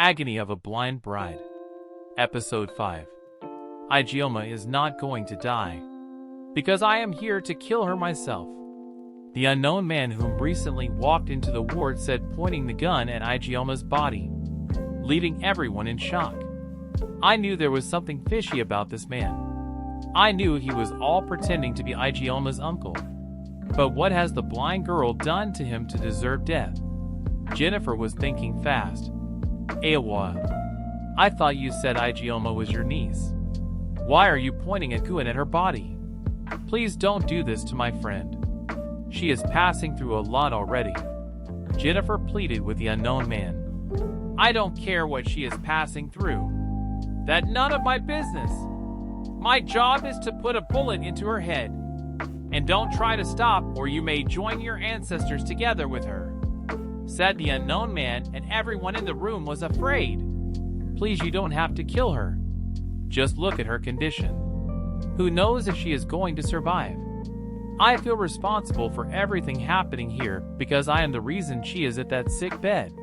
Agony of a Blind Bride. Episode 5. Igioma is not going to die, because I am here to kill her myself. The unknown man whom recently walked into the ward said, pointing the gun at Igioma's body, leaving everyone in shock. I knew there was something fishy about this man. I knew he was all pretending to be Igioma's uncle. But what has the blind girl done to him to deserve death? Jennifer was thinking fast. Awa, I thought you said Igioma was your niece. Why are you pointing a gun at her body? Please don't do this to my friend. She is passing through a lot already. Jennifer pleaded with the unknown man. I don't care what she is passing through. That's none of my business. My job is to put a bullet into her head. And don't try to stop, or you may join your ancestors together with her, said the unknown man, and everyone in the room was afraid. Please, you don't have to kill her. Just look at her condition. Who knows if she is going to survive? I feel responsible for everything happening here because I am the reason she is at that sick bed.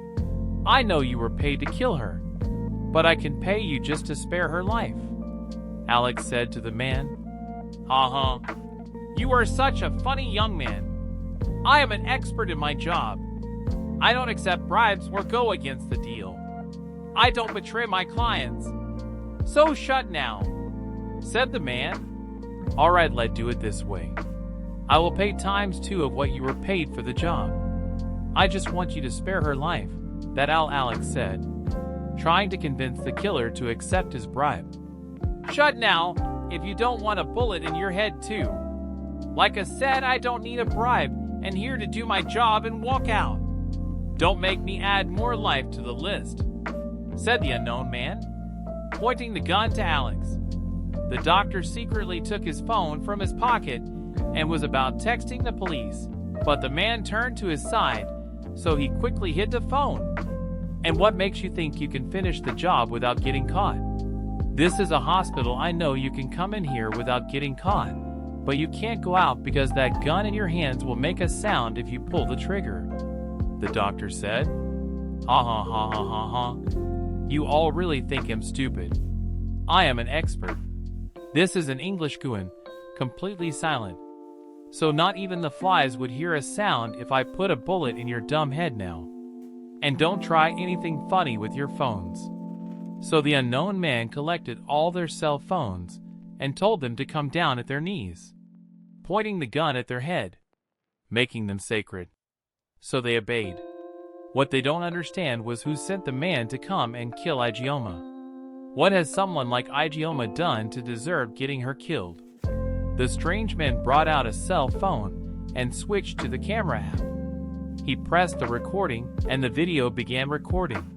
I know you were paid to kill her, but I can pay you just to spare her life, Alex said to the man. You are such a funny young man. I am an expert in my job. I don't accept bribes or go against the deal. I don't betray my clients. So shut now, said the man. All right, let's do it this way. I will pay ×2 of what you were paid for the job. I just want you to spare her life, that Alex said, trying to convince the killer to accept his bribe. Shut now, if you don't want a bullet in your head too. Like I said, I don't need a bribe, and here to do my job and walk out. Don't make me add more life to the list, said the unknown man, pointing the gun to Alex. The doctor secretly took his phone from his pocket and was about texting the police, but the man turned to his side, so he quickly hid the phone. And what makes you think you can finish the job without getting caught? This is a hospital. I know you can come in here without getting caught, but you can't go out because that gun in your hands will make a sound if you pull the trigger, the doctor said. You all really think I'm stupid. I am an expert. This is an English gun, completely silent. So not even the flies would hear a sound if I put a bullet in your dumb head now. And don't try anything funny with your phones. So the unknown man collected all their cell phones and told them to come down at their knees, pointing the gun at their head, making them sacred. So they obeyed. What they don't understand was who sent the man to come and kill Igioma. What has someone like Igioma done to deserve getting her killed? The strange man brought out a cell phone and switched to the camera app. He pressed the recording and the video began recording.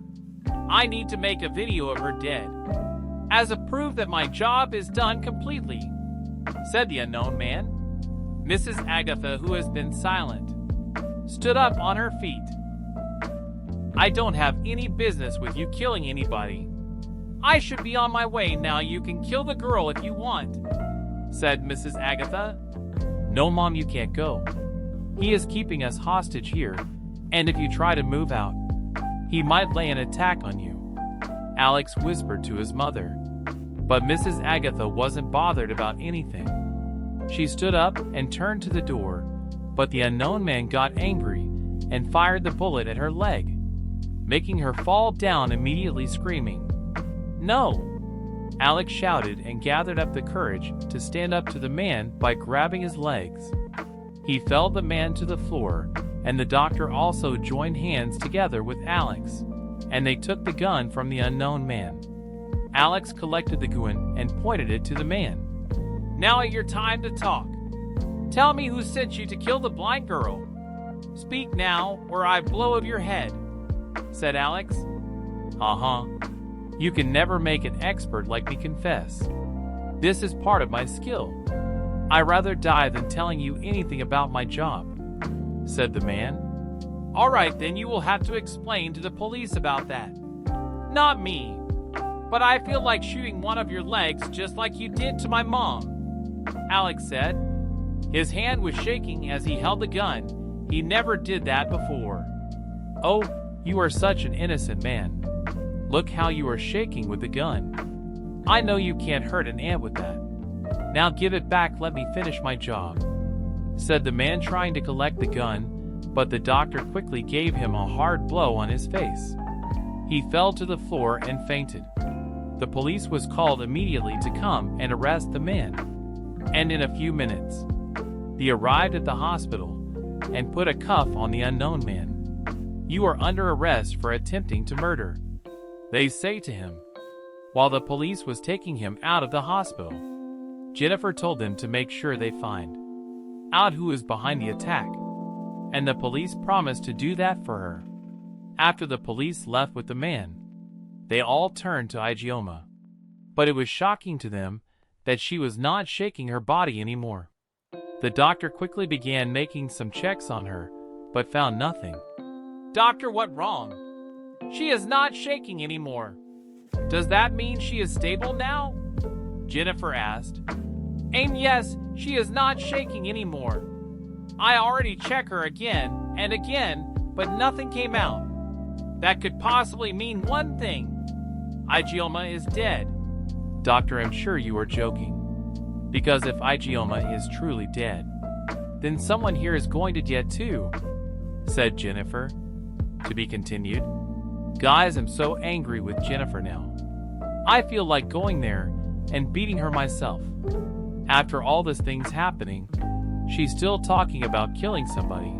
I need to make a video of her dead, as a proof that my job is done completely, said the unknown man. Mrs. Agatha, who has been silent, stood up on her feet. I don't have any business with you killing anybody. I should be on my way now. You can kill the girl if you want, said Mrs. Agatha. No, Mom, you can't go. He is keeping us hostage here, and if you try to move out, he might lay an attack on you, Alex whispered to his mother. But Mrs. Agatha wasn't bothered about anything. She stood up and turned to the door, but the unknown man got angry and fired the bullet at her leg, making her fall down immediately screaming. No! Alex shouted and gathered up the courage to stand up to the man by grabbing his legs. He felled the man to the floor, and the doctor also joined hands together with Alex, and they took the gun from the unknown man. Alex collected the gun and pointed it to the man. Now your time to talk. Tell me who sent you to kill the blind girl. Speak now, or I blow of your head, said Alex. You can never make an expert like me confess. This is part of my skill. I'd rather die than telling you anything about my job, said the man. All right, then you will have to explain to the police about that. Not me, but I feel like shooting one of your legs just like you did to my mom, Alex said. His hand was shaking as he held the gun. He never did that before. Oh, you are such an innocent man. Look how you are shaking with the gun. I know you can't hurt an ant with that. Now give it back, let me finish my job," said the man trying to collect the gun, but the doctor quickly gave him a hard blow on his face. He fell to the floor and fainted. The police was called immediately to come and arrest the man, and in a few minutes, they arrived at the hospital and put a cuff on the unknown man. "You are under arrest for attempting to murder," they say to him. While the police was taking him out of the hospital, Jennifer told them to make sure they find out who is behind the attack, and the police promised to do that for her. After the police left with the man, they all turned to Igioma, but it was shocking to them that she was not shaking her body anymore. The doctor quickly began making some checks on her, but found nothing. "Doctor, what wrong? She is not shaking anymore. Does that mean she is stable now?" Jennifer asked. Yes, she is not shaking anymore. I already checked her again and again, but nothing came out. That could possibly mean one thing. Igioma is dead." "Doctor, I'm sure you are joking. Because if Igioma is truly dead, then someone here is going to get too," said Jennifer. To be continued. Guys, I'm so angry with Jennifer now. I feel like going there and beating her myself. After all these things happening, she's still talking about killing somebody.